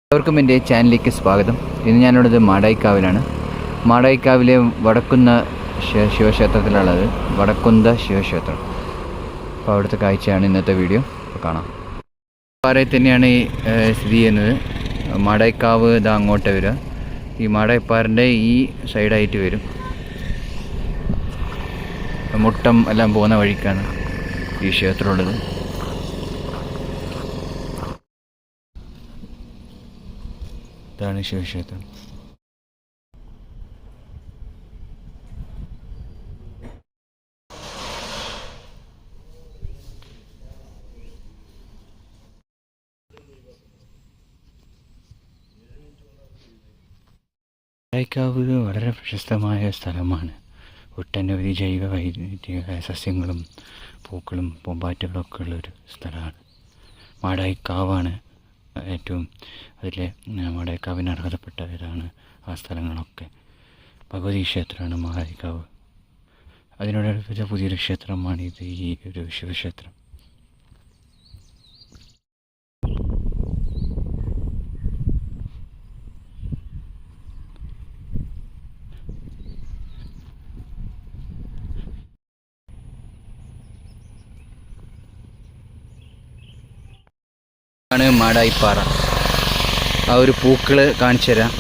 എല്ലാവർക്കും എൻ്റെ ചാനലിലേക്ക് സ്വാഗതം. ഇന്ന് ഞാനുള്ളത് മാടായിക്കാവിലാണ്. മാടായിക്കാവിലെ വടക്കുന്ന ശിവക്ഷേത്രത്തിലുള്ളത് വടക്കുന്ത ശിവക്ഷേത്രം. അപ്പോൾ അവിടുത്തെ കാഴ്ചയാണ് ഇന്നത്തെ വീഡിയോ. അപ്പോൾ കാണാം. പാറയിൽ തന്നെയാണ് ഈ സ്ഥിതി ചെയ്യുന്നത്. മാടായിക്കാവ് ഇതാ അങ്ങോട്ട് വരിക. ഈ മാടായിപ്പാറിൻ്റെ ഈ സൈഡായിട്ട് വരും. മുട്ടം എല്ലാം പോകുന്ന വഴിക്കാണ് ഈ ക്ഷേത്രമുള്ളത്. ഇതാണ് ശിവക്ഷേത്രം. മാടായിക്കാവ് വളരെ പ്രശസ്തമായ സ്ഥലമാണ്. ഒട്ടനവധി ജൈവ വൈവിധ്യ സസ്യങ്ങളും പൂക്കളും പൂമ്പാറ്റകളൊക്കെ ഉള്ളൊരു സ്ഥലമാണ്. മാടായിക്കാവാണ് ഏറ്റവും അതിലെ മാടായിക്കാവിന് അർഹതപ്പെട്ടവരാണ് ആ സ്ഥലങ്ങളൊക്കെ. ഭഗവതി ക്ഷേത്രമാണ് മാടായിക്കാവ്. അതിനോടനുബന്ധിച്ച പുതിയൊരു ക്ഷേത്രമാണ് ഇത്, ഈ ഒരു ശിവക്ഷേത്രം. ആണ് മാടായിപ്പാറ. ആ ഒരു പൂക്കൾ കാണിച്ചു തരാം.